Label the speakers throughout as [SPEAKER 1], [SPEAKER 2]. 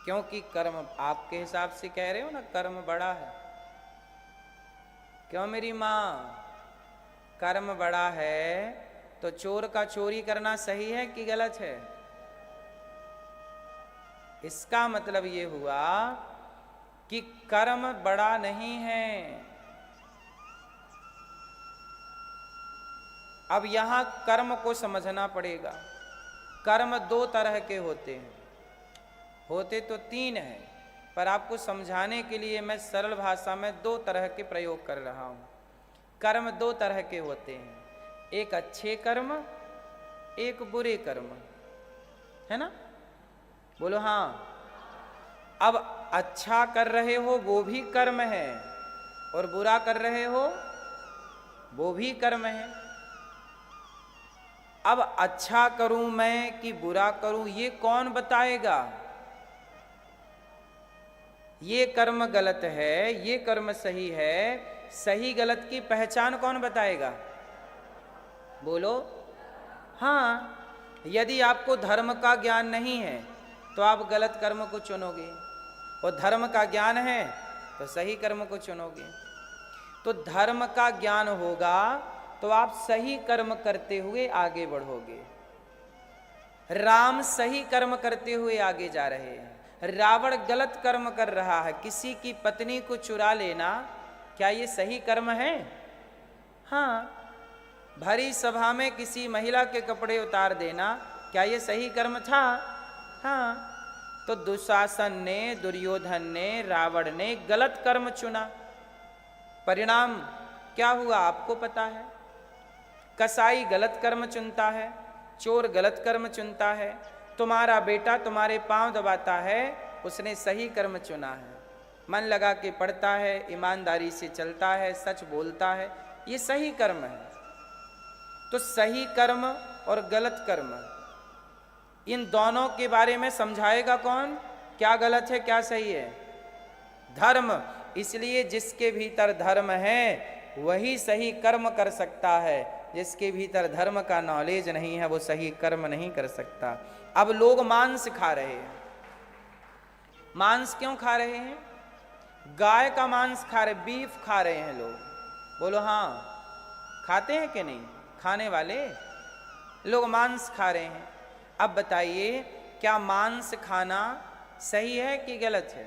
[SPEAKER 1] क्योंकि कर्म आपके हिसाब से कह रहे हो ना, कर्म बड़ा है। क्यों मेरी माँ? कर्म बड़ा है तो चोर का चोरी करना सही है कि गलत है? इसका मतलब ये हुआ कि कर्म बड़ा नहीं है। अब यहां कर्म को समझना पड़ेगा। कर्म दो तरह के होते हैं, होते तो तीन हैं, पर आपको समझाने के लिए मैं सरल भाषा में दो तरह के प्रयोग कर रहा हूं। कर्म दो तरह के होते हैं, एक अच्छे कर्म, एक बुरे कर्म, है ना? बोलो हाँ। अब अच्छा कर रहे हो वो भी कर्म है, और बुरा कर रहे हो वो भी कर्म है। अब अच्छा करूं मैं कि बुरा करूं, ये कौन बताएगा? ये कर्म गलत है, ये कर्म सही है, सही गलत की पहचान कौन बताएगा? बोलो हाँ। यदि आपको धर्म का ज्ञान नहीं है तो आप गलत कर्म को चुनोगे, और धर्म का ज्ञान है तो सही कर्म को चुनोगे। तो धर्म का ज्ञान होगा तो आप सही कर्म करते हुए आगे बढ़ोगे। राम सही कर्म करते हुए आगे जा रहे हैं, रावण गलत कर्म कर रहा है। किसी की पत्नी को चुरा लेना, क्या ये सही कर्म है? हाँ। भरी सभा में किसी महिला के कपड़े उतार देना, क्या ये सही कर्म था? हाँ। तो दुशासन ने, दुर्योधन ने, रावण ने गलत कर्म चुना। परिणाम क्या हुआ आपको पता है। कसाई गलत कर्म चुनता है, चोर गलत कर्म चुनता है, तुम्हारा बेटा तुम्हारे पांव दबाता है, उसने सही कर्म चुना है। मन लगा के पढ़ता है, ईमानदारी से चलता है, सच बोलता है, ये सही कर्म है। तो सही कर्म और गलत कर्म, इन दोनों के बारे में समझाएगा कौन? क्या गलत है क्या सही है? धर्म। इसलिए जिसके भीतर धर्म है वही सही कर्म कर सकता है, जिसके भीतर धर्म का नॉलेज नहीं है वो सही कर्म नहीं कर सकता। अब लोग मांस खा रहे हैं। मांस क्यों खा रहे हैं? गाय का मांस खा रहे, बीफ खा रहे हैं लोग। बोलो हाँ। खाते हैं कि नहीं? खाने वाले लोग मांस खा रहे हैं। अब बताइए, क्या मांस खाना सही है कि गलत है?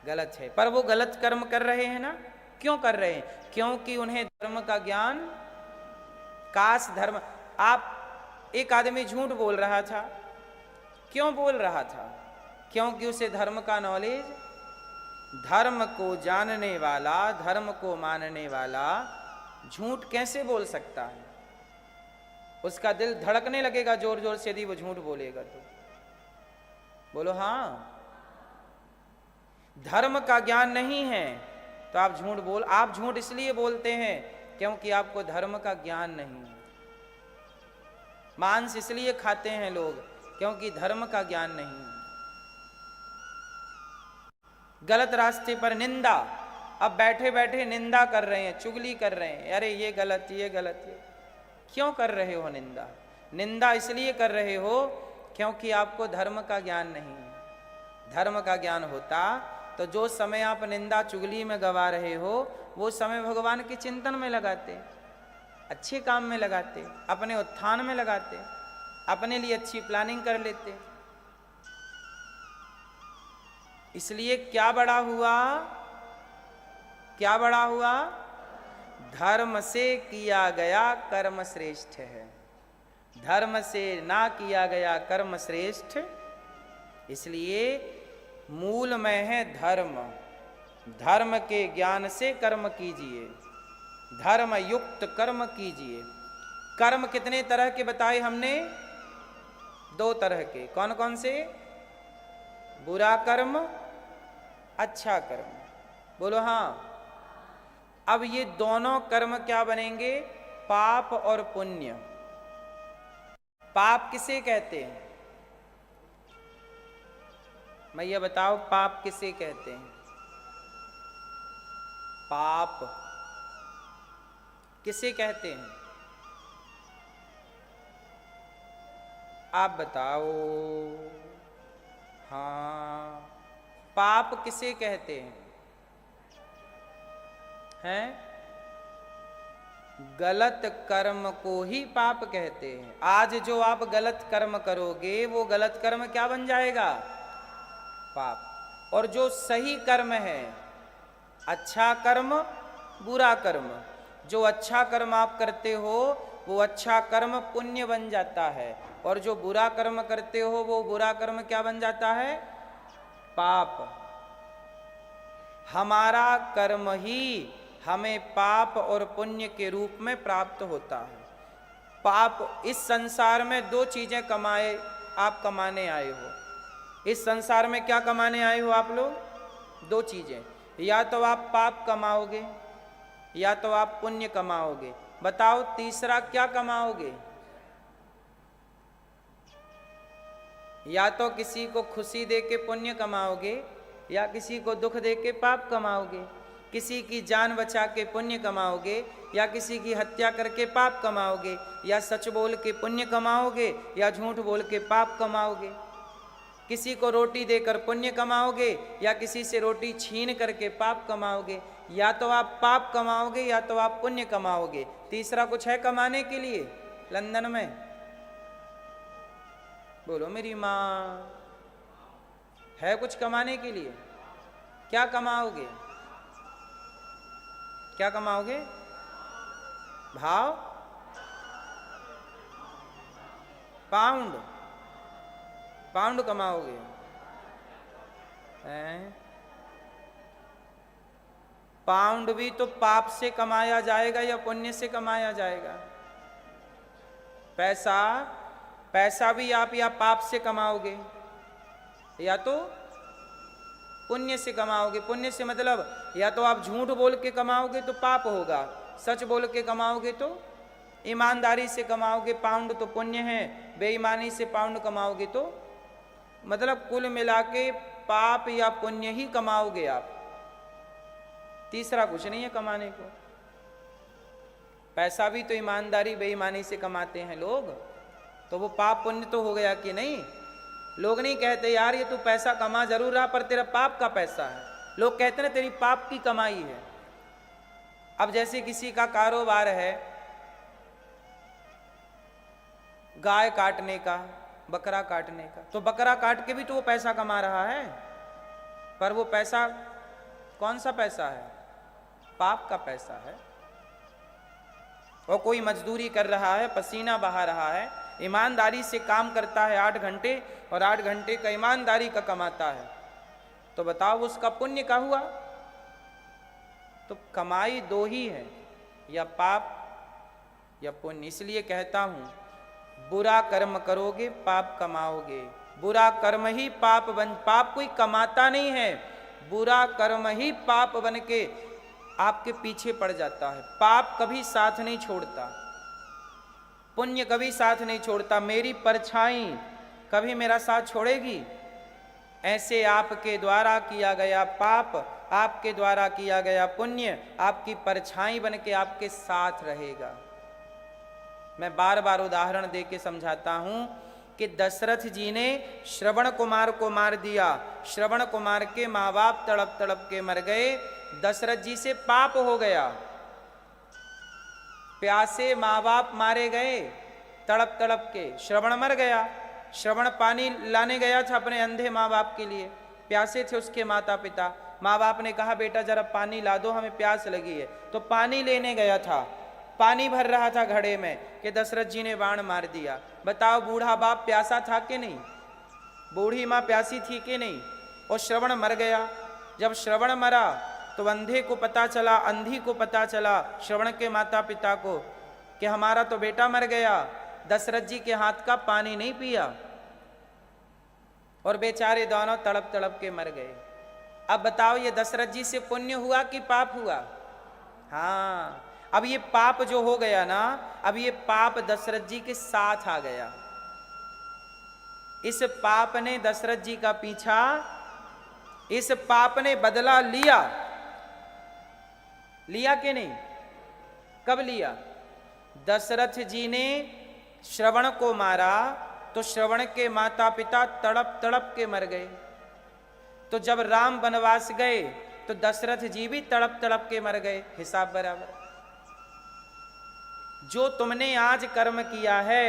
[SPEAKER 1] गलत है। पर वो गलत कर्म कर रहे हैं ना। क्यों कर रहे हैं? क्योंकि उन्हें धर्म का ज्ञान, काश धर्म। आप, एक आदमी झूठ बोल रहा था, क्यों बोल रहा था? क्योंकि उसे धर्म का नॉलेज, धर्म को जानने वाला, धर्म को मानने वाला झूठ कैसे बोल सकता है? उसका दिल धड़कने लगेगा जोर जोर से यदि वो झूठ बोलेगा तो। बोलो हाँ। धर्म का ज्ञान नहीं है तो आप झूठ बोल, आप झूठ इसलिए बोलते हैं क्योंकि आपको धर्म का ज्ञान नहीं है। मांस इसलिए खाते हैं लोग क्योंकि धर्म का ज्ञान नहीं है। गलत रास्ते पर निंदा, अब बैठे बैठे निंदा कर रहे हैं, चुगली कर रहे हैं, अरे ये गलत, ये गलत, ये क्यों कर रहे हो निंदा? निंदा इसलिए कर रहे हो क्योंकि आपको धर्म का ज्ञान नहीं है। धर्म का ज्ञान होता तो जो समय आप निंदा चुगली में गवा रहे हो वो समय भगवान के चिंतन में लगाते, अच्छे काम में लगाते, अपने उत्थान में लगाते, अपने लिए अच्छी प्लानिंग कर लेते। इसलिए क्या बड़ा हुआ? क्या बड़ा हुआ? धर्म से किया गया कर्म श्रेष्ठ है, धर्म से ना किया गया कर्म श्रेष्ठ। इसलिए मूल में है धर्म। धर्म के ज्ञान से कर्म कीजिए, धर्म युक्त कर्म कीजिए। कर्म कितने तरह के बताए हमने? दो तरह के। कौन कौन से? बुरा कर्म, अच्छा कर्म। बोलो हाँ। अब ये दोनों कर्म क्या बनेंगे? पाप और पुण्य। पाप किसे कहते हैं? मैं ये बताओ, पाप किसे कहते हैं? पाप किसे कहते हैं? आप बताओ। हाँ, पाप किसे कहते हैं? हैं? गलत कर्म को ही पाप कहते हैं। आज जो आप गलत कर्म करोगे वो गलत कर्म क्या बन जाएगा? पाप। और जो सही कर्म है, अच्छा कर्म, बुरा कर्म, जो अच्छा कर्म आप करते हो वो अच्छा कर्म पुण्य बन जाता है, और जो बुरा कर्म करते हो वो बुरा कर्म क्या बन जाता है? पाप। हमारा कर्म ही हमें पाप और पुण्य के रूप में प्राप्त होता है। पाप, इस संसार में दो चीजें आप कमाने आए हो। इस संसार में क्या कमाने आए हो आप लोग? दो चीजें, या तो आप पाप कमाओगे या तो आप पुण्य कमाओगे। बताओ तीसरा क्या कमाओगे? या तो किसी को खुशी दे के पुण्य कमाओगे या किसी को दुख दे के पाप कमाओगे। किसी की जान बचा के पुण्य कमाओगे या किसी की हत्या करके पाप कमाओगे। या सच बोल के पुण्य कमाओगे या झूठ बोल के पाप कमाओगे। किसी को रोटी देकर पुण्य कमाओगे या किसी से रोटी छीन करके पाप कमाओगे। या तो आप पाप कमाओगे या तो आप पुण्य कमाओगे। तीसरा कुछ है कमाने के लिए लंदन में? बोलो मेरी माँ, है कुछ कमाने के लिए? क्या कमाओगे? क्या कमाओगे? भाव? पाउंड? पाउंड कमाओगे? हैं? पाउंड भी तो पाप से कमाया जाएगा या पुण्य से कमाया जाएगा? पैसा भी आप या पाप से कमाओगे या तो पुण्य से कमाओगे। पुण्य से मतलब या तो आप झूठ बोल के कमाओगे तो पाप होगा, सच बोल के कमाओगे तो ईमानदारी से कमाओगे, पाउंड तो पुण्य है। बेईमानी से पाउंड कमाओगे तो मतलब कुल मिला के पाप या पुण्य ही कमाओगे आप। तीसरा कुछ नहीं है कमाने को। पैसा भी तो ईमानदारी बेईमानी से कमाते हैं लोग, तो वो पाप पुण्य तो हो गया कि नहीं? लोग नहीं कहते यार ये तू पैसा कमा जरूर रहा पर तेरा पाप का पैसा है। लोग कहते ना तेरी पाप की कमाई है। अब जैसे किसी का कारोबार है गाय काटने का, बकरा काटने का, तो बकरा काट के भी तो वो पैसा कमा रहा है, पर वो पैसा कौन सा पैसा है? पाप का पैसा है। और कोई मजदूरी कर रहा है, पसीना बहा रहा है, ईमानदारी से काम करता है 8 घंटे और 8 घंटे का ईमानदारी का कमाता है, तो बताओ उसका पुण्य का हुआ? तो कमाई दो ही है, या पाप या पुण्य। इसलिए कहता हूं बुरा कर्म करोगे पाप कमाओगे। बुरा कर्म ही पाप कोई कमाता नहीं है, बुरा कर्म ही पाप बन के आपके पीछे पड़ जाता है। पाप कभी साथ नहीं छोड़ता, पुण्य कभी साथ नहीं छोड़ता। मेरी परछाई कभी मेरा साथ छोड़ेगी? ऐसे आपके द्वारा किया गया पाप, आपके द्वारा किया गया पुण्य आपकी परछाई बन के आपके साथ रहेगा। मैं बार बार उदाहरण दे के समझाता हूं कि दशरथ जी ने श्रवण कुमार को मार दिया। श्रवण कुमार के माँ बाप तड़प तड़प के मर गए। दशरथ जी से पाप हो गया। प्यासे माँ बाप मारे गए तड़प तड़प के। श्रवण मर गया। श्रवण पानी लाने गया था अपने अंधे माँ बाप के लिए। प्यासे थे उसके माता पिता। माँ बाप ने कहा बेटा जरा पानी ला दो, हमें प्यास लगी है। तो पानी लेने गया था, पानी भर रहा था घड़े में कि दशरथ जी ने बाण मार दिया। बताओ बूढ़ा बाप प्यासा था कि नहीं? बूढ़ी माँ प्यासी थी कि नहीं? और श्रवण मर गया। जब श्रवण मरा तो अंधे को पता चला, अंधी को पता चला, श्रवण के माता पिता को, कि हमारा तो बेटा मर गया, दशरथ जी के हाथ का पानी नहीं पिया। और बेचारे दोनों तड़प तड़प के मर गए। अब बताओ ये दशरथ जी से पुण्य हुआ कि पाप हुआ? हाँ, अब ये पाप जो हो गया ना, अब ये पाप दशरथ जी के साथ आ गया। इस पाप ने दशरथ जी का पीछा, इस पाप ने बदला लिया। लिया कि नहीं? कब लिया? दशरथ जी ने श्रवण को मारा तो श्रवण के माता पिता तड़प तड़प के मर गए। तो जब राम वनवास गए तो दशरथ जी भी तड़प तड़प के मर गए, हिसाब बराबर। जो तुमने आज कर्म किया है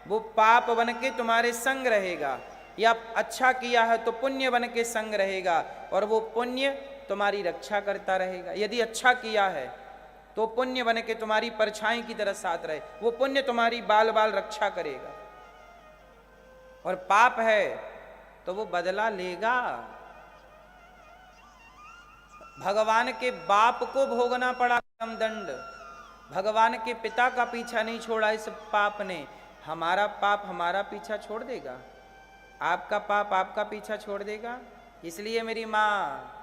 [SPEAKER 1] वो पाप बन के तुम्हारे संग रहेगा, या अच्छा किया है तो पुण्य बन के संग रहेगा, और वो पुण्य तुम्हारी रक्षा करता रहेगा। यदि अच्छा किया है तो पुण्य बन के तुम्हारी परछाई की तरह साथ रहे, वो पुण्य तुम्हारी बाल बाल रक्षा करेगा। और पाप है तो वो बदला लेगा। भगवान के बाप को भोगना पड़ा दंड, भगवान के पिता का पीछा नहीं छोड़ा इस पाप ने। हमारा पाप हमारा पीछा छोड़ देगा, आपका पाप आपका पीछा छोड़ देगा। इसलिए मेरी माँ,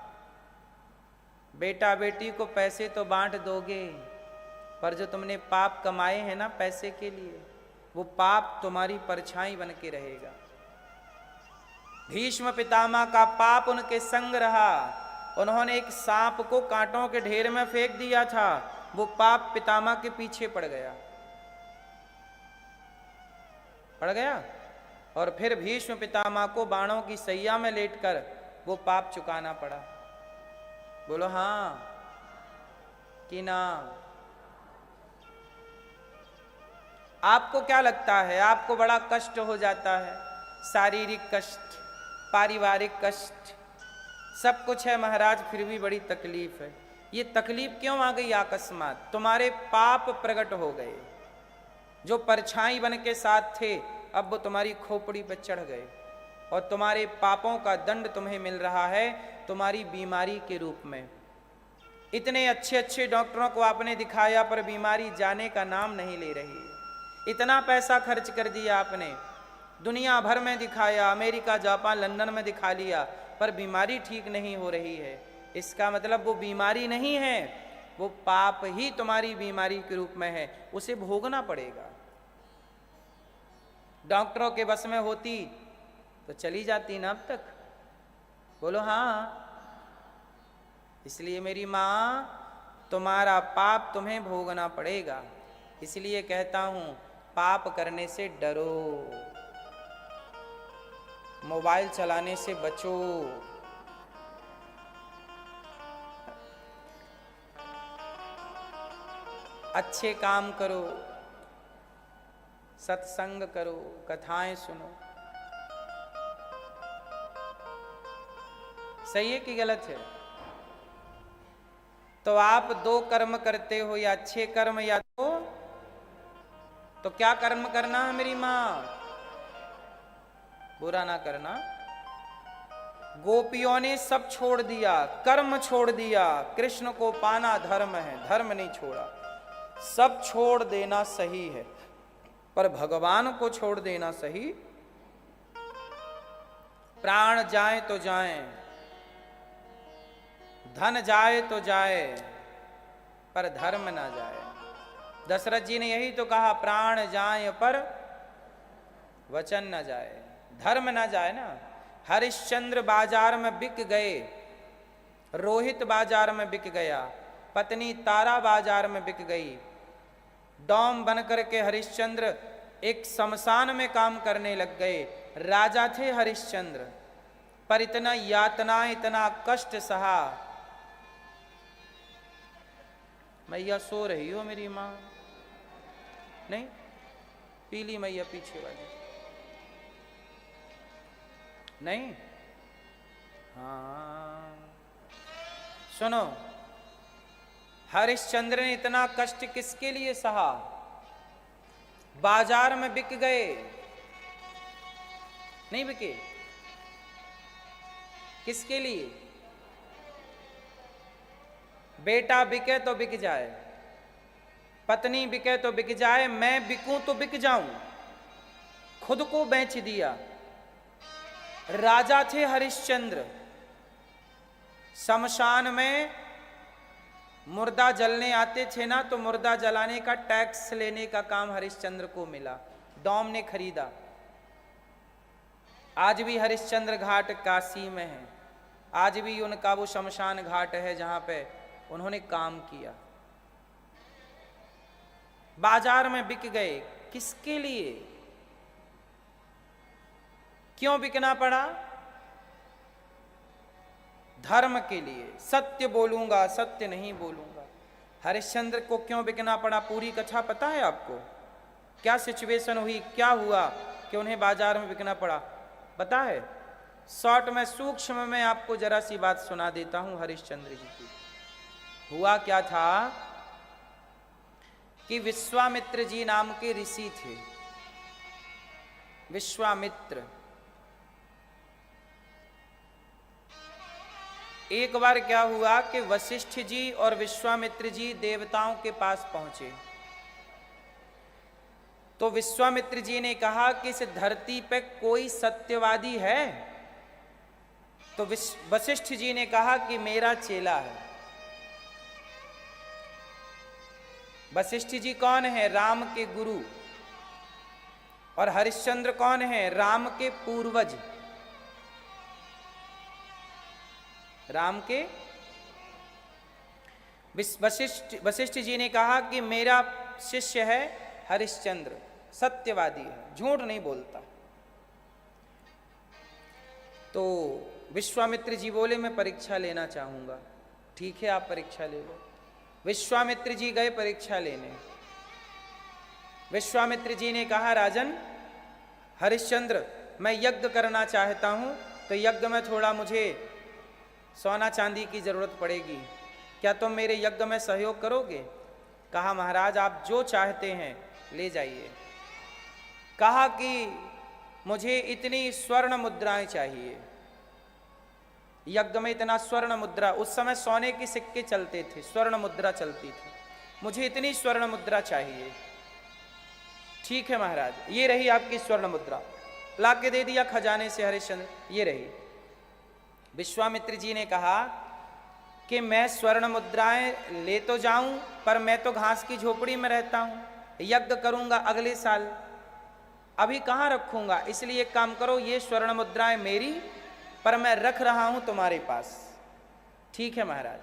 [SPEAKER 1] बेटा बेटी को पैसे तो बांट दोगे, पर जो तुमने पाप कमाए हैं ना पैसे के लिए, वो पाप तुम्हारी परछाई बन के रहेगा। भीष्म पितामह का पाप उनके संग रहा। उन्होंने एक सांप को कांटों के ढेर में फेंक दिया था, वो पाप पितामह के पीछे पड़ गया, और फिर भीष्म पितामह को बाणों की सैया में लेटकर वो पाप चुकाना पड़ा। बोलो हाँ कि ना? आपको क्या लगता है? आपको बड़ा कष्ट हो जाता है, शारीरिक कष्ट, पारिवारिक कष्ट, सब कुछ है महाराज, फिर भी बड़ी तकलीफ है। ये तकलीफ क्यों आ गई अकस्मात? तुम्हारे पाप प्रकट हो गए। जो परछाई बन के साथ थे अब वो तुम्हारी खोपड़ी पर चढ़ गए, और तुम्हारे पापों का दंड तुम्हें मिल रहा है तुम्हारी बीमारी के रूप में। इतने अच्छे अच्छे डॉक्टरों को आपने दिखाया पर बीमारी जाने का नाम नहीं ले रही। इतना पैसा खर्च कर दिया आपने, दुनिया भर में दिखाया, अमेरिका, जापान, लंदन में दिखा लिया, पर बीमारी ठीक नहीं हो रही है। इसका मतलब वो बीमारी नहीं है, वो पाप ही तुम्हारी बीमारी के रूप में है, उसे भोगना पड़ेगा। डॉक्टरों के बस में होती तो चली जाती ना अब तक। बोलो हाँ। इसलिए मेरी माँ, तुम्हारा पाप तुम्हें भोगना पड़ेगा। इसलिए कहता हूं पाप करने से डरो, मोबाइल चलाने से बचो, अच्छे काम करो, सत्संग करो, कथाएं सुनो। सही है कि गलत है? तो आप दो कर्म करते हो, या अच्छे कर्म या तो क्या कर्म करना है मेरी माँ? बुरा ना करना। गोपियों ने सब छोड़ दिया, कर्म छोड़ दिया, कृष्ण को पाना धर्म है, धर्म नहीं छोड़ा। सब छोड़ देना सही है, पर भगवान को छोड़ देना सही। प्राण जाए तो जाए, धन जाए तो जाए, पर धर्म ना जाए। दशरथ जी ने यही तो कहा, प्राण जाए पर वचन न जाए, धर्म ना जाए ना। हरिश्चंद्र बाजार में बिक गए, रोहित बाजार में बिक गया, पत्नी तारा बाजार में बिक गई। डॉम बनकर के हरिश्चंद्र एक शमशान में काम करने लग गए। राजा थे हरिश्चंद्र, पर इतना यातना, इतना कष्ट सहा। मैया सो रही हो मेरी माँ? नहीं, पीली मैया पीछे वाली नहीं। हाँ सुनो, हरिश्चंद्र ने इतना कष्ट किसके लिए सहा? बाजार में बिक गए, नहीं बिके? किसके लिए? बेटा बिके तो बिक जाए, पत्नी बिके तो बिक जाए, मैं बिकूं तो बिक जाऊं, खुद को बेच दिया। राजा थे हरिश्चंद्र, शमशान में मुर्दा जलने आते थे ना, तो मुर्दा जलाने का टैक्स लेने का काम हरिश्चंद्र को मिला, डॉम ने खरीदा। आज भी हरिश्चंद्र घाट काशी में है, आज भी उनका वो शमशान घाट है जहां पे उन्होंने काम किया। बाजार में बिक गए, किसके लिए? क्यों बिकना पड़ा? धर्म के लिए, सत्य बोलूंगा, सत्य नहीं बोलूंगा। हरिश्चंद्र को क्यों बिकना पड़ा, पूरी कथा पता है आपको? क्या सिचुएशन हुई, क्या हुआ कि उन्हें बाजार में बिकना पड़ा, पता है? शॉर्ट में, सूक्ष्म में आपको जरा सी बात सुना देता हूं हरिश्चंद्र जी की। हुआ क्या था कि विश्वामित्र जी नाम के ऋषि थे। विश्वामित्र, एक बार क्या हुआ कि वशिष्ठ जी और विश्वामित्र जी देवताओं के पास पहुंचे। तो विश्वामित्र जी ने कहा कि इस धरती पे कोई सत्यवादी है? तो वशिष्ठ जी ने कहा कि मेरा चेला है। वशिष्ठ जी कौन है? राम के गुरु। और हरिश्चंद्र कौन है? राम के पूर्वज, राम के। वशिष्ठ जी ने कहा कि मेरा शिष्य है हरिश्चंद्र, सत्यवादी है, झूठ नहीं बोलता। तो विश्वामित्र जी बोले मैं परीक्षा लेना चाहूंगा। ठीक है, आप परीक्षा ले लो। विश्वामित्र जी गए परीक्षा लेने। विश्वामित्र जी ने कहा राजन हरिश्चंद्र, मैं यज्ञ करना चाहता हूं, तो यज्ञ में थोड़ा मुझे सोना चांदी की जरूरत पड़ेगी, क्या तुम मेरे यज्ञ में सहयोग करोगे? कहा महाराज आप जो चाहते हैं ले जाइए। कहा कि मुझे इतनी स्वर्ण मुद्राएं चाहिए, यज्ञ में इतना स्वर्ण मुद्रा, उस समय सोने के सिक्के चलते थे, स्वर्ण मुद्रा चलती थी, मुझे इतनी स्वर्ण मुद्रा चाहिए। ठीक है महाराज, ये रही आपकी स्वर्ण मुद्रा। ला के दे दिया खजाने से हरिश्चंद्र, ये रही। विश्वामित्र जी ने कहा कि मैं स्वर्ण मुद्राएं ले तो जाऊं, पर मैं तो घास की झोपड़ी में रहता हूं, यज्ञ करूंगा अगले साल, अभी कहाँ रखूंगा, इसलिए एक काम करो, ये स्वर्ण मुद्राएं मेरी, पर मैं रख रहा हूं तुम्हारे पास। ठीक है महाराज,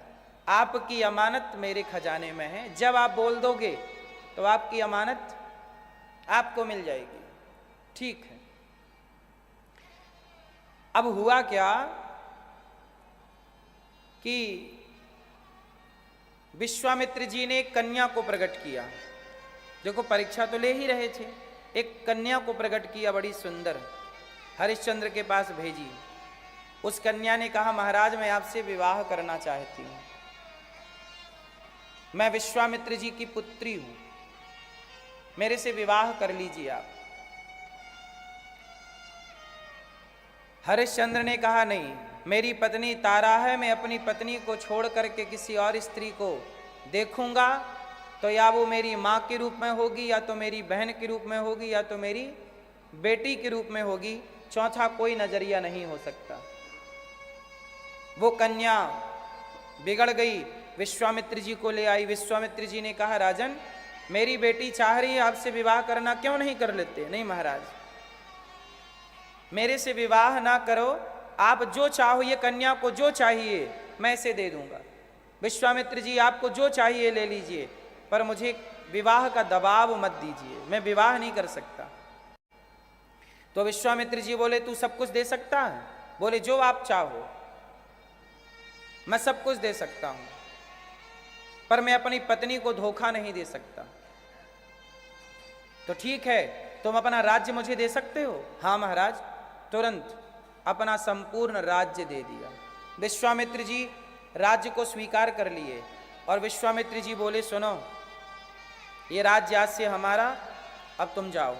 [SPEAKER 1] आपकी अमानत मेरे खजाने में है, जब आप बोल दोगे तो आपकी अमानत आपको मिल जाएगी। ठीक है। अब हुआ क्या कि विश्वामित्र जी ने एक कन्या को प्रकट किया। देखो परीक्षा तो ले ही रहे थे, एक कन्या को प्रकट किया बड़ी सुंदर, हरिश्चंद्र के पास भेजी। उस कन्या ने कहा महाराज मैं आपसे विवाह करना चाहती हूं, मैं विश्वामित्र जी की पुत्री हूं, मेरे से विवाह कर लीजिए आप। हरिश्चंद्र ने कहा नहीं, मेरी पत्नी तारा है, मैं अपनी पत्नी को छोड़ करके किसी और स्त्री को देखूंगा तो या वो मेरी माँ के रूप में होगी, या तो मेरी बहन के रूप में होगी, या तो मेरी बेटी के रूप में होगी, चौथा कोई नजरिया नहीं हो सकता। वो कन्या बिगड़ गई, विश्वामित्र जी को ले आई। विश्वामित्र जी ने कहा राजन मेरी बेटी चाह रही है आपसे विवाह करना, क्यों नहीं कर लेते? नहीं महाराज, मेरे से विवाह ना करो, आप जो चाहो, ये कन्या को जो चाहिए मैं इसे दे दूंगा। विश्वामित्र जी आपको जो चाहिए ले लीजिए, पर मुझे विवाह का दबाव मत दीजिए, मैं विवाह नहीं कर सकता। तो विश्वामित्र जी बोले तू सब कुछ दे सकता है? बोले जो आप चाहो मैं सब कुछ दे सकता हूं, पर मैं अपनी पत्नी को धोखा नहीं दे सकता। तो ठीक है, तुम अपना राज्य मुझे दे सकते हो? हाँ महाराज। तुरंत अपना संपूर्ण राज्य दे दिया। विश्वामित्र जी राज्य को स्वीकार कर लिए और विश्वामित्र जी बोले सुनो ये राज्य आज से हमारा, अब तुम जाओ,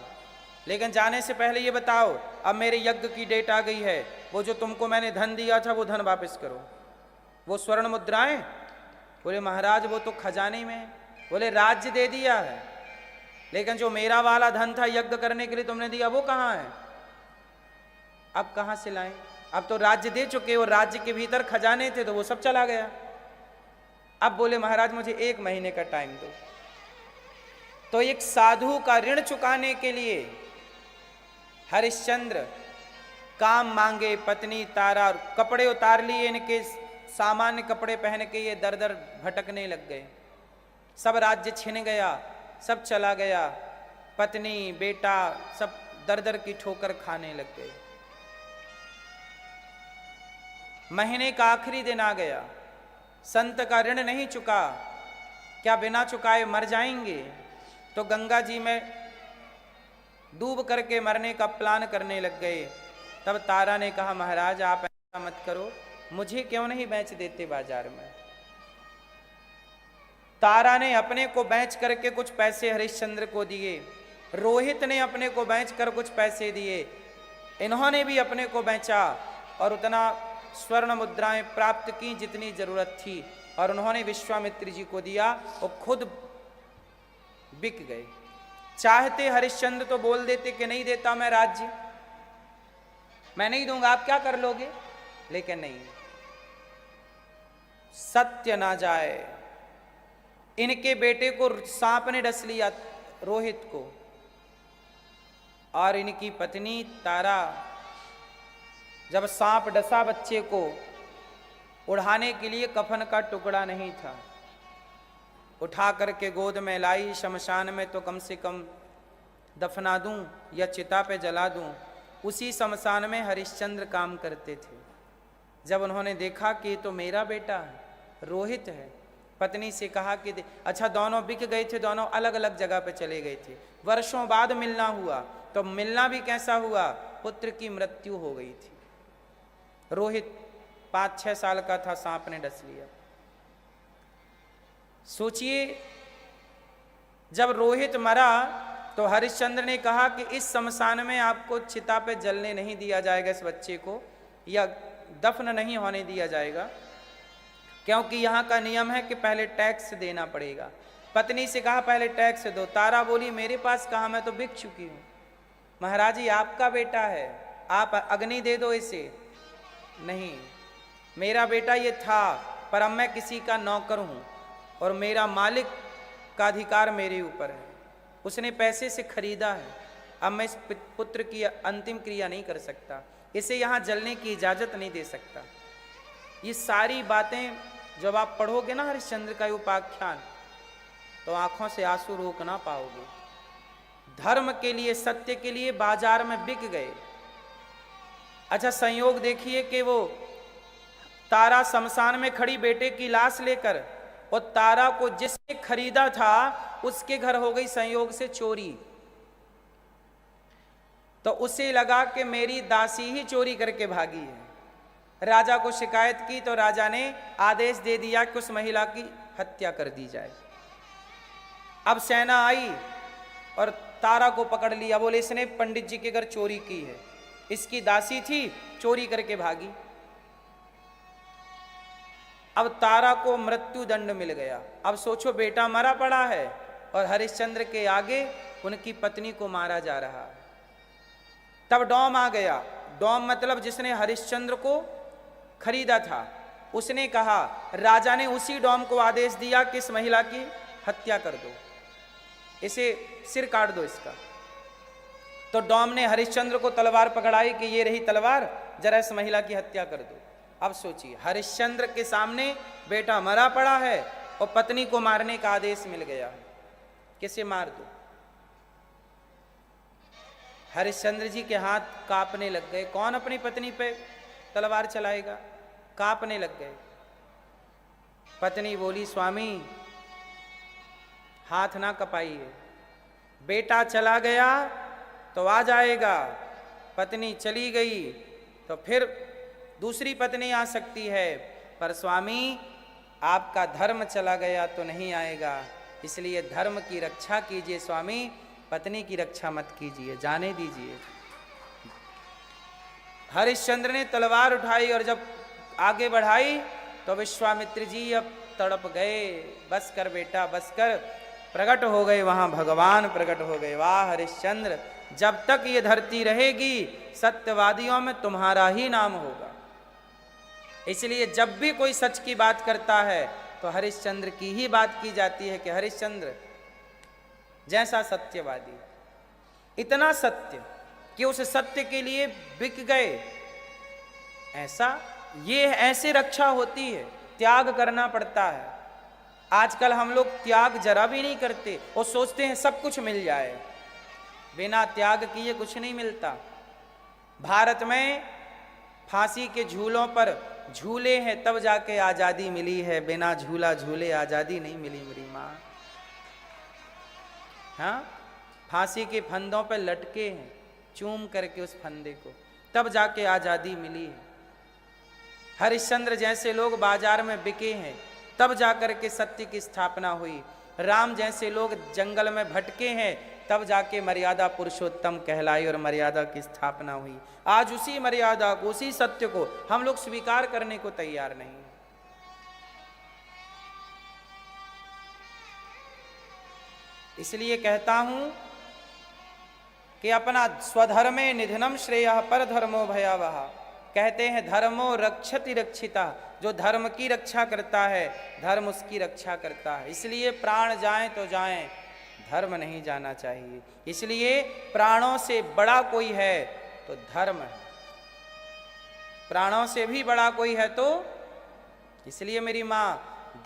[SPEAKER 1] लेकिन जाने से पहले ये बताओ अब मेरे यज्ञ की डेट आ गई है, वो जो तुमको मैंने धन दिया था वो धन वापस करो। वो स्वर्ण मुद्राएं? बोले महाराज वो तो खजाने में है। बोले राज्य दे दिया है, लेकिन जो मेरा वाला धन था यज्ञ करने के लिए तुमने दिया वो कहाँ है? अब कहाँ से लाएं? अब तो राज्य दे चुके हो, राज्य के भीतर खजाने थे तो वो सब चला गया। अब बोले महाराज मुझे 1 महीने का टाइम दो। तो एक साधु का ऋण चुकाने के लिए हरिश्चंद्र काम मांगे, पत्नी तारा, कपड़े उतार लिए इनके, सामान्य कपड़े पहन के ये दर दर भटकने लग गए। सब राज्य छिन गया, सब चला गया, पत्नी बेटा सब दर दर की ठोकर खाने लग गए। महीने का आखिरी दिन आ गया, संत का ऋण नहीं चुका, क्या बिना चुकाए मर जाएंगे? तो गंगा जी में डूब करके मरने का प्लान करने लग गए। तब तारा ने कहा, महाराज आप ऐसा मत करो, मुझे क्यों नहीं बेच देते बाजार में? तारा ने अपने को बेच करके कुछ पैसे हरिश्चंद्र को दिए, रोहित ने अपने को बेच कर कुछ पैसे दिए, इन्होंने भी अपने को बेचा और उतना स्वर्ण मुद्राएं प्राप्त की जितनी जरूरत थी, और उन्होंने विश्वामित्र जी को दिया और खुद बिक गए। चाहते हरिश्चंद्र तो बोल देते कि नहीं देता मैं राज्य, मैं नहीं दूंगा, आप क्या कर लोगे, लेकिन नहीं, सत्य ना जाए। इनके बेटे को सांप ने डस लिया, रोहित को, और इनकी पत्नी तारा, जब सांप डसा बच्चे को, उड़ाने के लिए कफन का टुकड़ा नहीं था, उठा करके गोद में लाई, शमशान में तो कम से कम दफना दूं या चिता पे जला दूं। उसी शमशान में हरिश्चंद्र काम करते थे। जब उन्होंने देखा कि ये तो मेरा बेटा है, रोहित है, पत्नी से कहा कि अच्छा, दोनों बिक गए थे, दोनों अलग अलग जगह पे चले गए थे, वर्षों बाद मिलना हुआ, तो मिलना भी कैसा हुआ, पुत्र की मृत्यु हो गई थी। रोहित 5-6 साल का था, सांप ने डस लिया। सोचिए, जब रोहित मरा तो हरिश्चंद्र ने कहा कि इस शमशान में आपको चिता पे जलने नहीं दिया जाएगा इस बच्चे को, या दफन नहीं होने दिया जाएगा, क्योंकि यहाँ का नियम है कि पहले टैक्स देना पड़ेगा। पत्नी से कहा पहले टैक्स दो। तारा बोली मेरे पास कहाँ, मैं तो बिक चुकी हूँ। महाराज जी आपका बेटा है, आप अग्नि दे दो इसे। नहीं, मेरा बेटा ये था, पर अब मैं किसी का नौकर हूँ और मेरा मालिक का अधिकार मेरे ऊपर है, उसने पैसे से खरीदा है, अब मैं इस पुत्र की अंतिम क्रिया नहीं कर सकता, इसे यहाँ जलने की इजाज़त नहीं दे सकता। ये सारी बातें जब आप पढ़ोगे ना हरिश्चंद्र का उपाख्यान, तो आंखों से आंसू रोक ना पाओगे। धर्म के लिए, सत्य के लिए बाजार में बिक गए। अच्छा, संयोग देखिए कि वो तारा शमशान में खड़ी बेटे की लाश लेकर, और तारा को जिसने खरीदा था उसके घर हो गई संयोग से चोरी। तो उसे लगा कि मेरी दासी ही चोरी करके भागी है। राजा को शिकायत की तो राजा ने आदेश दे दिया कि उस महिला की हत्या कर दी जाए। अब सेना आई और तारा को पकड़ लिया, बोले इसने पंडित जी के घर चोरी की है, इसकी दासी थी, चोरी करके भागी। अब तारा को मृत्यु दंड मिल गया। अब सोचो, बेटा मरा पड़ा है और हरिश्चंद्र के आगे उनकी पत्नी को मारा जा रहा है। तब डोम आ गया। डोम मतलब जिसने हरिश्चंद्र को खरीदा था, उसने कहा, राजा ने उसी डोम को आदेश दिया कि इस महिला की हत्या कर दो, इसे सिर काट दो इसका। तो डोम ने हरिश्चंद्र को तलवार पकड़ाई कि ये रही तलवार, जरा इस महिला की हत्या कर दो। अब सोचिए, हरिश्चंद्र के सामने बेटा मरा पड़ा है और पत्नी को मारने का आदेश मिल गया, किसे मार दो। हरिश्चंद्र जी के हाथ कांपने लग गए। कौन अपनी पत्नी पे तलवार चलाएगा? कांपने लग गए। पत्नी बोली, स्वामी हाथ ना कपाइए, बेटा चला गया तो आ जाएगा, पत्नी चली गई तो फिर दूसरी पत्नी आ सकती है, पर स्वामी आपका धर्म चला गया तो नहीं आएगा, इसलिए धर्म की रक्षा कीजिए स्वामी, पत्नी की रक्षा मत कीजिए, जाने दीजिए। हरिश्चंद्र ने तलवार उठाई और जब आगे बढ़ाई तो विश्वामित्र जी अब तड़प गए। बस कर बेटा, बस कर। प्रकट हो गए वहां भगवान, प्रकट हो गए। वाह हरिश्चंद्र, जब तक ये धरती रहेगी सत्यवादियों में तुम्हारा ही नाम होगा। इसलिए जब भी कोई सच की बात करता है तो हरिश्चंद्र की ही बात की जाती है कि हरिश्चंद्र जैसा सत्यवादी, इतना सत्य कि उस सत्य के लिए बिक गए। ऐसा, ये ऐसे रक्षा होती है, त्याग करना पड़ता है। आजकल हम लोग त्याग जरा भी नहीं करते और सोचते हैं सब कुछ मिल जाए। बिना त्याग किए कुछ नहीं मिलता। भारत में फांसी के झूलों पर झूले हैं तब जाके आजादी मिली है, बिना झूला झूले आजादी नहीं मिली मेरी माँ। हाँ, फांसी के फंदों पर लटके हैं, चूम करके उस फंदे को, तब जाके आजादी मिली है। हरिश्चंद्र जैसे लोग बाजार में बिके हैं, तब जाकर के सत्य की स्थापना हुई। राम जैसे लोग जंगल में भटके हैं, तब जाके मर्यादा पुरुषोत्तम कहलाई और मर्यादा की स्थापना हुई। आज उसी मर्यादा को, उसी सत्य को हम लोग स्वीकार करने को तैयार नहीं। इसलिए कहता हूं कि अपना स्वधर्मे निधनम श्रेयः पर धर्मो भयावह। कहते हैं धर्मो रक्षति रक्षिता, जो धर्म की रक्षा करता है धर्म उसकी रक्षा करता है। इसलिए प्राण जाएं तो जाएं, धर्म नहीं जाना चाहिए। इसलिए प्राणों से बड़ा कोई है तो धर्म है, प्राणों से भी बड़ा कोई है तो, इसलिए मेरी मां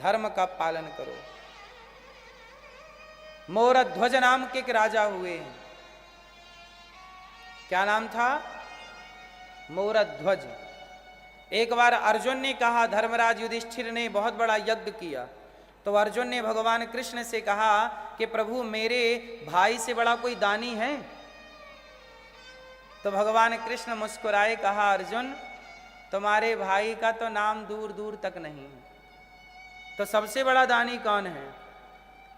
[SPEAKER 1] धर्म का पालन करो। मोरध्वज नाम के एक राजा हुए हैं। क्या नाम था? मोरध्वज। एक बार अर्जुन ने कहा, धर्मराज युधिष्ठिर ने बहुत बड़ा यज्ञ किया, तो अर्जुन ने भगवान कृष्ण से कहा कि प्रभु मेरे भाई से बड़ा कोई दानी है? तो भगवान कृष्ण मुस्कुराए, कहा अर्जुन तुम्हारे भाई का तो नाम दूर दूर तक नहीं है, तो सबसे बड़ा दानी कौन है?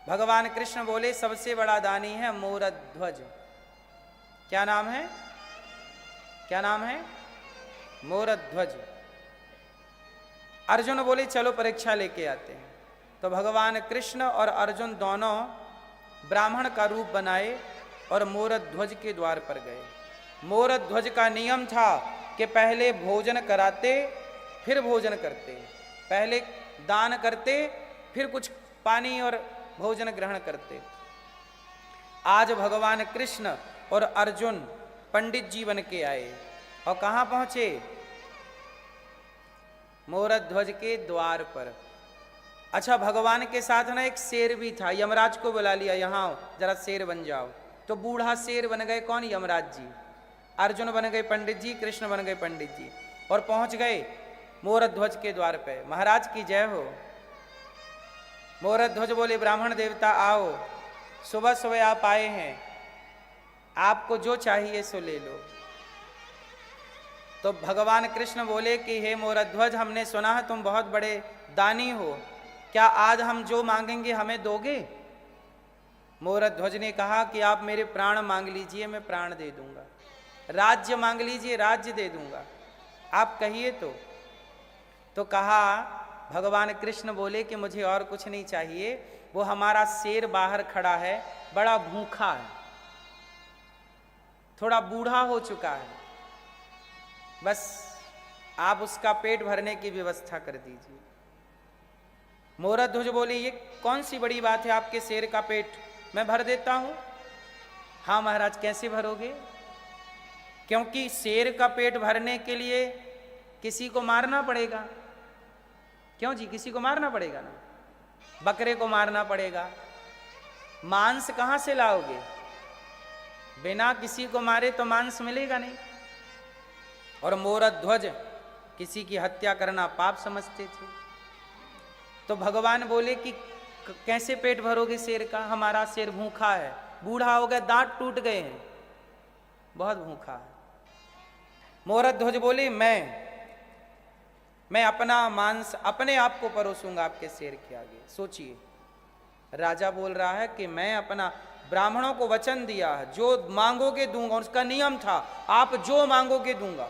[SPEAKER 1] भगवान कृष्ण बोले सबसे बड़ा दानी है मोरध्वज। क्या नाम है? क्या नाम है? मोरध्वज। अर्जुन बोले चलो परीक्षा लेके आते हैं। तो भगवान कृष्ण और अर्जुन दोनों ब्राह्मण का रूप बनाए और मोरध्वज के द्वार पर गए। मोरध्वज का नियम था कि पहले भोजन कराते फिर भोजन करते, पहले दान करते फिर कुछ पानी और भोजन ग्रहण करते। आज भगवान कृष्ण और अर्जुन पंडित जी बन के आए और कहां पहुंचे? मोरध्वज के द्वार पर। अच्छा, भगवान के साथ ना एक शेर भी था, यमराज को बुला लिया, यहां जरा शेर बन जाओ। तो बूढ़ा शेर बन गए कौन? यमराज जी। अर्जुन बन गए पंडित जी, कृष्ण बन गए पंडित जी और पहुंच गए मोरध्वज के द्वार पे। महाराज की जय हो। मोरध्वज बोले ब्राह्मण देवता आओ, सुबह सुबह आप आए हैं, आपको जो चाहिए सो ले लो। तो भगवान कृष्ण बोले कि हे मोरध्वज, हमने सुना है तुम बहुत बड़े दानी हो, क्या आज हम जो मांगेंगे हमें दोगे? मोरध्वज ने कहा कि आप मेरे प्राण मांग लीजिए, मैं प्राण दे दूंगा। राज्य मांग लीजिए, राज्य दे दूंगा, आप कहिए तो कहा भगवान कृष्ण बोले कि मुझे और कुछ नहीं चाहिए, वो हमारा शेर बाहर खड़ा है, बड़ा भूखा है, थोड़ा बूढ़ा हो चुका है, बस आप उसका पेट भरने की व्यवस्था कर दीजिए। मोरध्वज बोले ये कौन सी बड़ी बात है, आपके शेर का पेट मैं भर देता हूं। हाँ महाराज, कैसे भरोगे? क्योंकि शेर का पेट भरने के लिए किसी को मारना पड़ेगा। क्यों जी? किसी को मारना पड़ेगा ना, बकरे को मारना पड़ेगा। मांस कहां से लाओगे? बिना किसी को मारे तो मांस मिलेगा नहीं। और मोरध्वज किसी की हत्या करना पाप समझते थे। तो भगवान बोले कि कैसे पेट भरोगे शेर का? हमारा शेर भूखा है, बूढ़ा हो गया, दांत टूट गए हैं, बहुत भूखा है। मोरध्वज बोले मैं अपना मांस अपने आप को परोसूंगा आपके शेर के आगे। सोचिए, राजा बोल रहा है कि मैं अपना, ब्राह्मणों को वचन दिया है जो मांगोगे दूंगा, उसका नियम था आप जो मांगोगे दूंगा।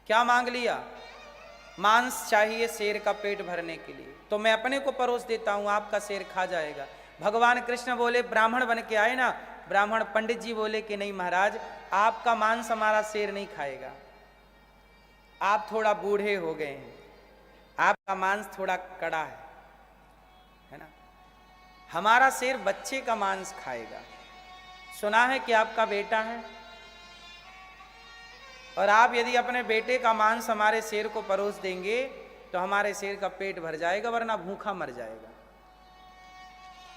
[SPEAKER 1] क्या मांग लिया? मांस चाहिए शेर का पेट भरने के लिए, तो मैं अपने को परोस देता हूं, आपका शेर खा जाएगा। भगवान कृष्ण बोले ब्राह्मण बन के आए ना, ब्राह्मण पंडित जी बोले कि नहीं महाराज, आपका मांस हमारा शेर नहीं खाएगा, आप थोड़ा बूढ़े हो गए हैं, आपका मांस थोड़ा कड़ा है ना, हमारा शेर बच्चे का मांस खाएगा। सुना है कि आपका बेटा है, और आप यदि अपने बेटे का मांस हमारे शेर को परोस देंगे तो हमारे शेर का पेट भर जाएगा, वरना भूखा मर जाएगा।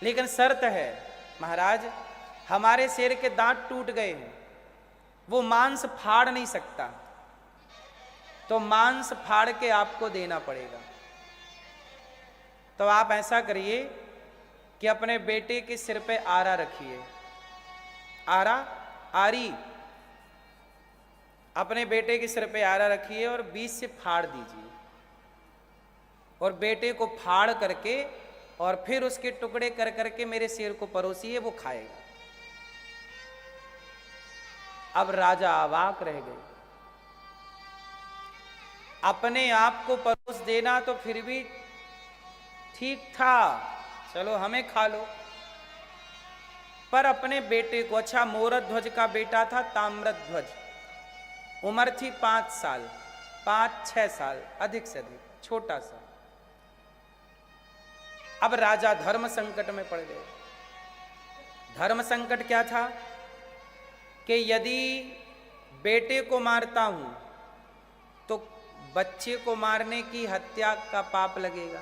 [SPEAKER 1] लेकिन शर्त है महाराज, हमारे शेर के दांत टूट गए हैं, वो मांस फाड़ नहीं सकता, तो मांस फाड़ के आपको देना पड़ेगा। तो आप ऐसा करिए कि अपने बेटे के सिर पे आरा रखिए, आरा, आरी, अपने बेटे के सिर पे आरा रखिए और बीच से फाड़ दीजिए, और बेटे को फाड़ करके और फिर उसके टुकड़े कर करके मेरे शेर को परोसिए, वो खाएगा। अब राजा अवाक रह गए। अपने आप को परोस देना तो फिर भी ठीक था, चलो हमें खा लो, पर अपने बेटे को, अच्छा मोरध्वज का बेटा था ताम्रध्वज, उम्र थी 5 साल, 5-6 साल, अधिक से अधिक, छोटा सा। अब राजा धर्म संकट में पड़ गए। धर्म संकट क्या था कि यदि बेटे को मारता हूं तो बच्चे को मारने की हत्या का पाप लगेगा।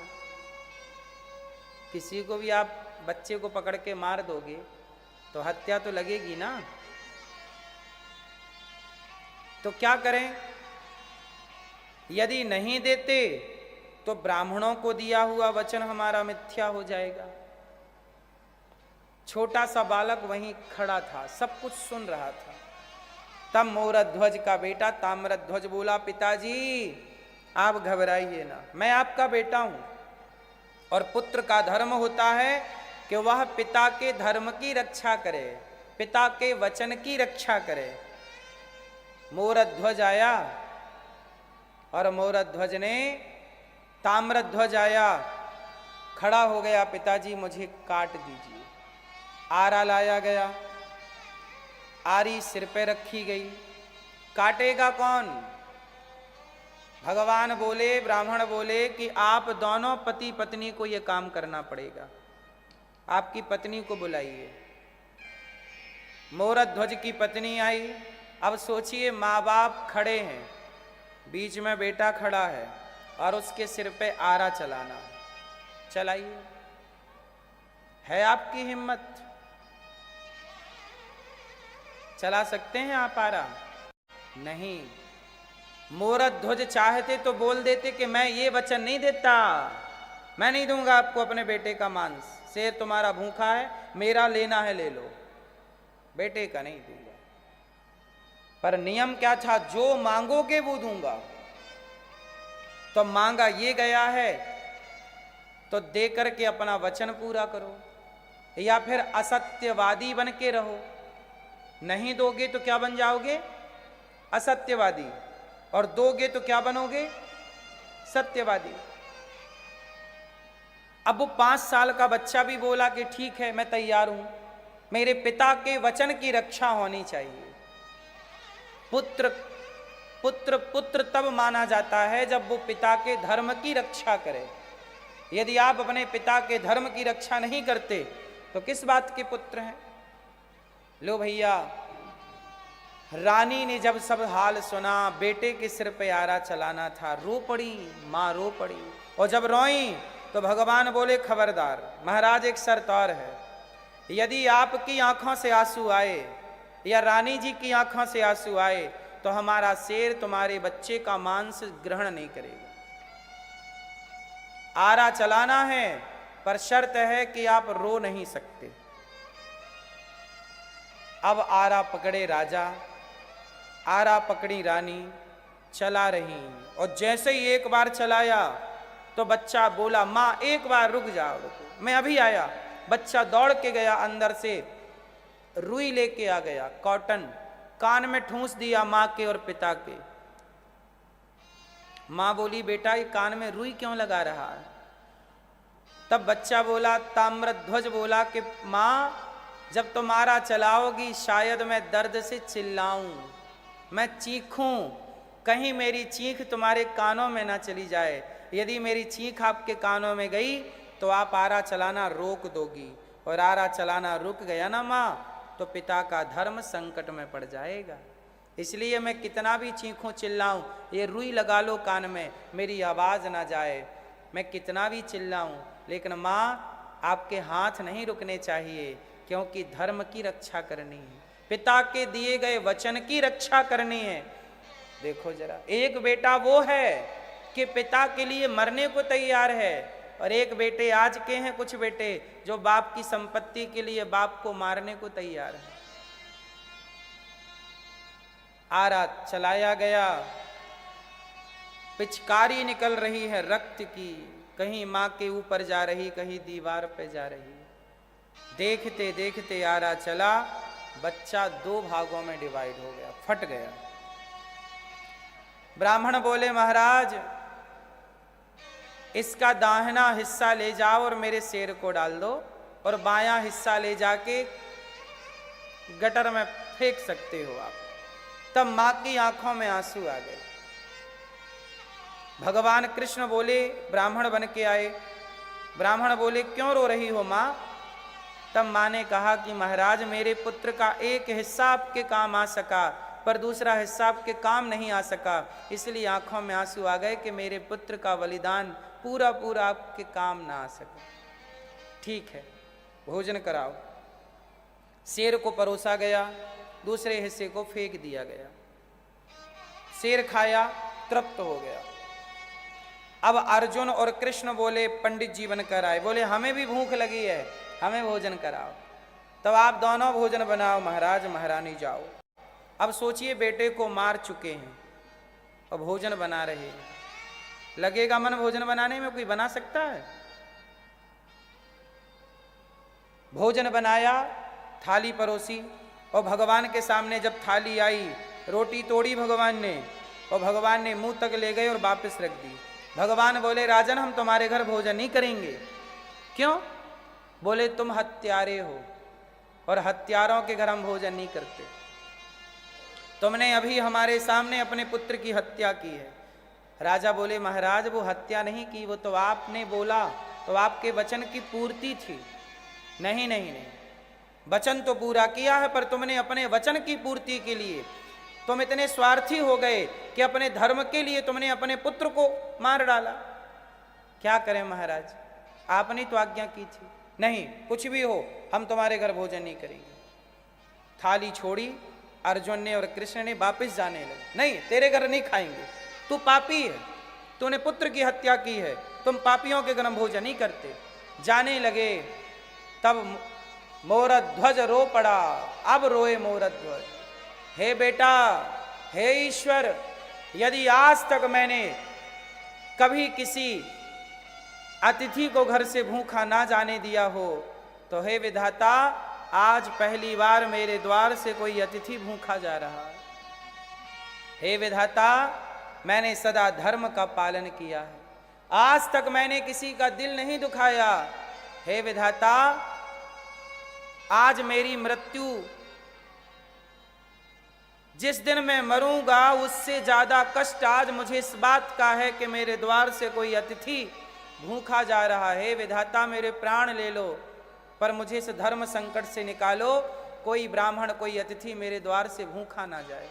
[SPEAKER 1] किसी को भी आप बच्चे को पकड़ के मार दोगे तो हत्या तो लगेगी ना। तो क्या करें? यदि नहीं देते तो ब्राह्मणों को दिया हुआ वचन हमारा मिथ्या हो जाएगा। छोटा सा बालक वहीं खड़ा था, सब कुछ सुन रहा था। तब मोरध्वज का बेटा ताम्रध्वज बोला, पिताजी आप घबराइए ना, मैं आपका बेटा हूं, और पुत्र का धर्म होता है कि वह पिता के धर्म की रक्षा करे, पिता के वचन की रक्षा करे। मोरध्वज आया और मोरध्वज ने, ताम्रध्वज आया, खड़ा हो गया, पिताजी मुझे काट दीजिए। आरा लाया गया, आरी सिर पे रखी गई, काटेगा कौन? भगवान बोले, ब्राह्मण बोले कि आप दोनों पति पत्नी को यह काम करना पड़ेगा, आपकी पत्नी को बुलाइए। मोरध्वज की पत्नी आई। अब सोचिए, माँ बाप खड़े हैं, बीच में बेटा खड़ा है और उसके सिर पे आरा चलाना। चलाइए, है आपकी हिम्मत? चला सकते हैं आप आरा? नहीं। मोरध्वज चाहते तो बोल देते कि मैं ये वचन नहीं देता, मैं नहीं दूंगा आपको अपने बेटे का मांस, शेर तुम्हारा भूखा है, मेरा लेना है ले लो, बेटे का नहीं दूंगा। पर नियम क्या था? जो मांगोगे वो दूंगा। तो मांगा ये गया है तो दे करके अपना वचन पूरा करो, या फिर असत्यवादी बन के रहो। नहीं दोगे तो क्या बन जाओगे? असत्यवादी, और दोगे तो क्या बनोगे? सत्यवादी। अब वो 5 साल का बच्चा भी बोला कि ठीक है, मैं तैयार हूं, मेरे पिता के वचन की रक्षा होनी चाहिए। पुत्र पुत्र पुत्र तब माना जाता है जब वो पिता के धर्म की रक्षा करे। यदि आप अपने पिता के धर्म की रक्षा नहीं करते तो किस बात के पुत्र हैं? लो भैया, रानी ने जब सब हाल सुना, बेटे के सिर पे आरा चलाना था, रो पड़ी, मां रो पड़ी। और जब रोई तो भगवान बोले, खबरदार महाराज, एक शर्त और है, यदि आपकी आंखों से आंसू आए या रानी जी की आंखों से आंसू आए तो हमारा शेर तुम्हारे बच्चे का मांस ग्रहण नहीं करेगा। आरा चलाना है, पर शर्त है कि आप रो नहीं सकते। अब आरा पकड़े राजा, आरा पकड़ी रानी, चला रही, और जैसे ही एक बार चलाया तो बच्चा बोला, माँ एक बार रुक जाओ, रुको, मैं अभी आया। बच्चा दौड़ के गया, अंदर से रुई लेके आ गया, कॉटन, कान में ठूंस दिया माँ के और पिता के। माँ बोली, बेटा ये कान में रुई क्यों लगा रहा है? तब बच्चा बोला, ताम्रध्वज बोला कि माँ जब तुम्हारा चलाओगी शायद मैं दर्द से चिल्लाऊं, मैं चीखूं, कहीं मेरी चीख तुम्हारे कानों में ना चली जाए। यदि मेरी चीख आपके कानों में गई तो आप आरा चलाना रोक दोगी, और आरा चलाना रुक गया ना माँ तो पिता का धर्म संकट में पड़ जाएगा। इसलिए मैं कितना भी चीखूं चिल्लाऊं, ये रुई लगा लो कान में, मेरी आवाज़ ना जाए, मैं कितना भी चिल्लाऊं, लेकिन माँ आपके हाथ नहीं रुकने चाहिए, क्योंकि धर्म की रक्षा करनी है। पिता के दिए गए वचन की रक्षा करनी है। देखो जरा, एक बेटा वो है कि पिता के लिए मरने को तैयार है, और एक बेटे आज के हैं कुछ बेटे जो बाप की संपत्ति के लिए बाप को मारने को तैयार है। आरा चलाया गया, पिचकारी निकल रही है रक्त की, कहीं मां के ऊपर जा रही, कहीं दीवार पे जा रही। देखते देखते आरा चला, बच्चा 2 भागों में डिवाइड हो गया, फट गया। ब्राह्मण बोले महाराज इसका दाहिना हिस्सा ले जाओ और मेरे शेर को डाल दो, और बायां हिस्सा ले जाके गटर में फेंक सकते हो आप। तब मां की आंखों में आंसू आ गए। भगवान कृष्ण बोले, ब्राह्मण बन के आए, ब्राह्मण बोले क्यों रो रही हो मां? तब मां ने कहा कि महाराज मेरे पुत्र का एक हिस्सा आपके काम आ सका, पर दूसरा हिस्सा आपके काम नहीं आ सका, इसलिए आंखों में आंसू आ गए कि मेरे पुत्र का बलिदान पूरा पूरा आपके काम ना आ सका। ठीक है, भोजन कराओ। शेर को परोसा गया, दूसरे हिस्से को फेंक दिया गया। शेर खाया, तृप्त हो गया। अब अर्जुन और कृष्ण बोले पंडित जी बनकर आए, बोले हमें भी भूख लगी है, हमें भोजन कराओ। तब आप दोनों भोजन बनाओ महाराज, महारानी जाओ। अब सोचिए बेटे को मार चुके हैं और भोजन बना रहे हैं, लगेगा मन भोजन बनाने में? कोई बना सकता है? भोजन बनाया, थाली परोसी, और भगवान के सामने जब थाली आई, रोटी तोड़ी भगवान ने, और भगवान ने मुंह तक ले गए और वापस रख दी। भगवान बोले राजन हम तुम्हारे घर भोजन नहीं करेंगे। क्यों? बोले तुम हत्यारे हो, और हत्यारों के घर हम भोजन नहीं करते। तुमने अभी हमारे सामने अपने पुत्र की हत्या की है। राजा बोले महाराज वो हत्या नहीं की, वो तो आपने बोला, तो आपके वचन की पूर्ति थी। नहीं नहीं नहीं, वचन तो पूरा किया है, पर तुमने अपने वचन की पूर्ति के लिए तुम इतने स्वार्थी हो गए कि अपने धर्म के लिए तुमने अपने पुत्र को मार डाला। क्या करें महाराज, आपने तो आज्ञा की थी। नहीं, कुछ भी हो हम तुम्हारे घर भोजन नहीं करेंगे। थाली छोड़ी अर्जुन ने और कृष्ण ने, वापस जाने लगे। नहीं, तेरे घर नहीं खाएंगे, तू पापी है, तूने पुत्र की हत्या की है, तुम पापियों के घर भोजन नहीं करते। जाने लगे, तब मोरध्वज रो पड़ा। अब रोए मोरध्वज, हे बेटा, हे ईश्वर, यदि आज तक मैंने कभी किसी अतिथि को घर से भूखा ना जाने दिया हो, तो हे विधाता आज पहली बार मेरे द्वार से कोई अतिथि भूखा जा रहा है। हे विधाता, मैंने सदा धर्म का पालन किया है, आज तक मैंने किसी का दिल नहीं दुखाया। हे विधाता, आज मेरी मृत्यु, जिस दिन मैं मरूंगा उससे ज्यादा कष्ट आज मुझे इस बात का है कि मेरे द्वार से कोई अतिथि भूखा जा रहा है। विधाता मेरे प्राण ले लो, पर मुझे इस धर्म संकट से निकालो, कोई ब्राह्मण कोई अतिथि मेरे द्वार से भूखा ना जाए।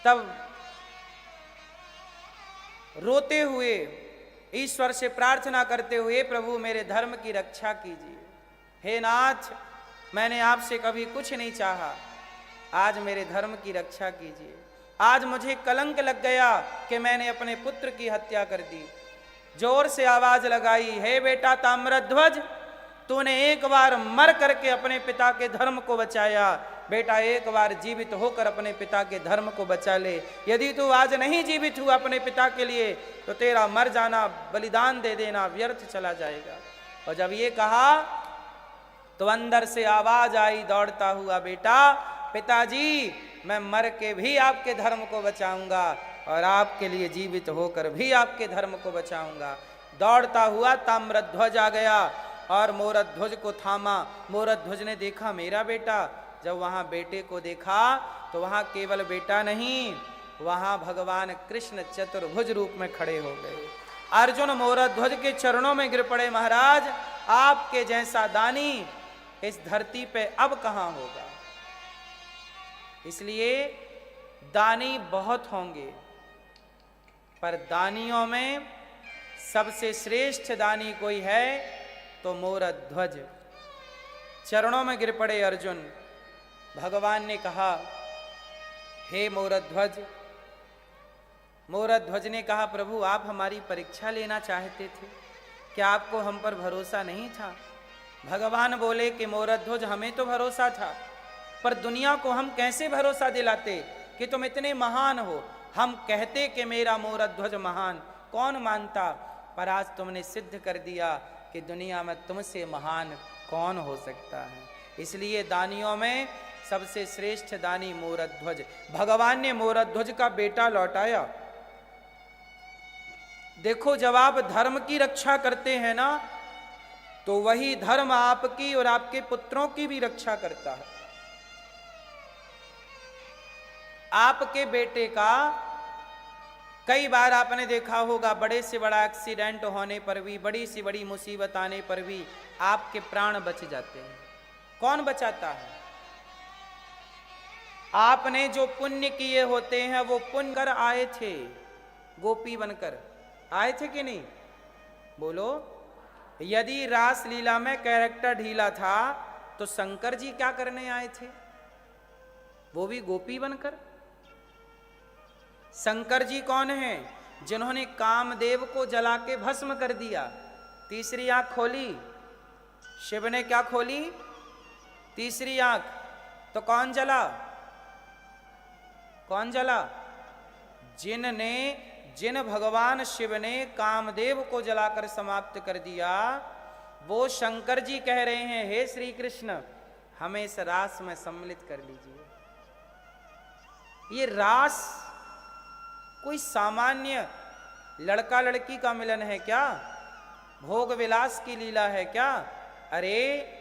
[SPEAKER 1] तब रोते हुए ईश्वर से प्रार्थना करते हुए, प्रभु मेरे धर्म की रक्षा कीजिए। हे नाथ, मैंने आपसे कभी कुछ नहीं चाहा, आज मेरे धर्म की रक्षा कीजिए। आज मुझे कलंक लग गया कि मैंने अपने पुत्र की हत्या कर दी। जोर से आवाज लगाई, हे बेटा ताम्रध्वज, तूने एक बार मर करके अपने पिता के धर्म को बचाया, बेटा एक बार जीवित होकर अपने पिता के धर्म को बचा ले। यदि तू आज नहीं जीवित हुआ अपने पिता के लिए, तो तेरा मर जाना, बलिदान दे देना व्यर्थ चला जाएगा। और जब ये कहा तो अंदर से आवाज आई दौड़ता हुआ, बेटा पिताजी, मैं मर के भी आपके धर्म को बचाऊंगा और आपके लिए जीवित होकर भी आपके धर्म को बचाऊंगा। दौड़ता हुआ ताम्रध्वज आ गया और मोरध्वज को थामा। मोरध्वज ने देखा मेरा बेटा। जब वहां बेटे को देखा तो वहां केवल बेटा नहीं, वहां भगवान कृष्ण चतुर्भुज रूप में खड़े हो गए। अर्जुन मोरध्वज के चरणों में गिर पड़े, महाराज आपके जैसा दानी इस धरती पे अब कहां होगा। इसलिए दानी बहुत होंगे, पर दानियों में सबसे श्रेष्ठ दानी कोई है तो मोरध्वज। चरणों में गिर पड़े अर्जुन। भगवान ने कहा, हे मोरध्वज। मोरध्वज ने कहा, प्रभु आप हमारी परीक्षा लेना चाहते थे, क्या आपको हम पर भरोसा नहीं था? भगवान बोले कि मोरध्वज हमें तो भरोसा था, पर दुनिया को हम कैसे भरोसा दिलाते कि तुम इतने महान हो? हम कहते कि मेरा मोरध्वज महान, कौन मानता? पर आज तुमने सिद्ध कर दिया कि दुनिया में तुमसे महान कौन हो सकता है। इसलिए दानियों में सबसे श्रेष्ठ दानी मोरध्वज। भगवान ने मोरध्वज का बेटा लौटाया। देखो, जब आप धर्म की रक्षा करते हैं ना, तो वही धर्म आपकी और आपके पुत्रों की भी रक्षा करता है। आपके बेटे का कई बार आपने देखा होगा, बड़े से बड़ा एक्सीडेंट होने पर भी, बड़ी से बड़ी मुसीबत आने पर भी आपके प्राण बच जाते हैं। कौन बचाता है? आपने जो पुण्य किए होते हैं वो पुण्य कर आए थे, गोपी बनकर आए थे कि नहीं? बोलो। यदि रास लीला में कैरेक्टर ढीला था तो शंकर जी क्या करने आए थे? वो भी गोपी बनकर। शंकर जी कौन हैं? जिन्होंने कामदेव को जला के भस्म कर दिया। तीसरी आंख खोली, शिव ने क्या खोली? तीसरी आंख। तो कौन जला? कौन जला? जिन भगवान शिव ने कामदेव को जलाकर समाप्त कर दिया, वो शंकर जी कह रहे हैं, हे श्री कृष्ण हमें इस रास में सम्मिलित कर लीजिए। ये रास कोई सामान्य लड़का लड़की का मिलन है क्या? भोग विलास की लीला है क्या? अरे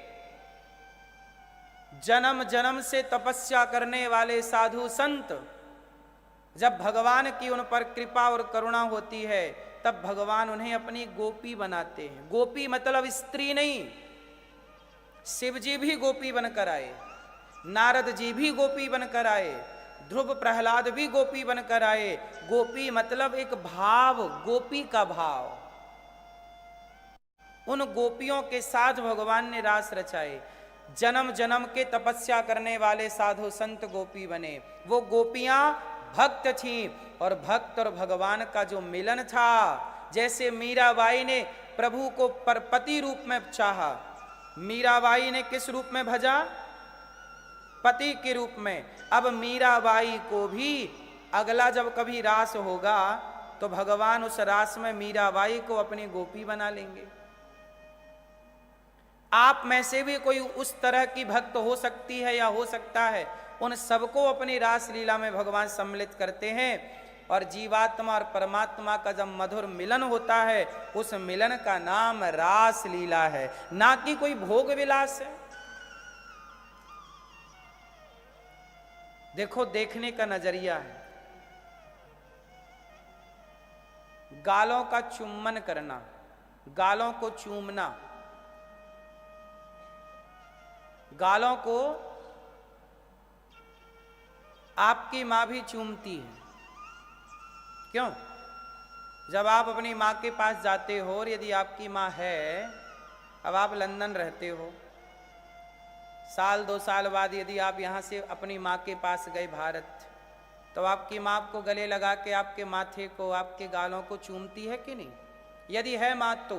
[SPEAKER 1] जन्म जन्म से तपस्या करने वाले साधु संत, जब भगवान की उन पर कृपा और करुणा होती है, तब भगवान उन्हें अपनी गोपी बनाते हैं। गोपी मतलब स्त्री नहीं। शिव जी भी गोपी बनकर आए, नारद जी भी गोपी बनकर आए, ध्रुव प्रहलाद भी गोपी बनकर आए। गोपी मतलब एक भाव, गोपी का भाव। उन गोपियों के साथ भगवान ने रास रचाए। जन्म जन्म के तपस्या करने वाले साधु संत गोपी बने। वो गोपियां भक्त थीं, और भक्त और भगवान का जो मिलन था, जैसे मीराबाई ने प्रभु को पति रूप में चाहा, मीराबाई ने किस रूप में भजा? पति के रूप में। अब मीराबाई को भी अगला जब कभी रास होगा तो भगवान उस रास में मीराबाई को अपनी गोपी बना लेंगे। आप में से भी कोई उस तरह की भक्त हो सकती है या हो सकता है। उन सबको अपनी रास लीला में भगवान सम्मिलित करते हैं, और जीवात्मा और परमात्मा का जब मधुर मिलन होता है, उस मिलन का नाम रास लीला है, ना कि कोई भोग विलास है। देखो, देखने का नजरिया है। गालों का चुम्बन करना, गालों को चूमना, गालों को आपकी मां भी चूमती है। क्यों? जब आप अपनी मां के पास जाते हो, और यदि आपकी मां है, अब आप लंदन रहते हो, साल 2 साल बाद यदि आप यहाँ से अपनी माँ के पास गए भारत, तो आपकी माँ आपको गले लगा के आपके माथे को, आपके गालों को चूमती है कि नहीं? यदि है माँ तो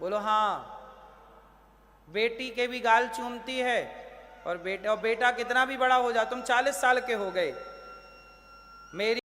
[SPEAKER 1] बोलो हाँ। बेटी के भी गाल चूमती है, और बेटा कितना भी बड़ा हो जाए, तुम 40 साल के हो गए, मेरी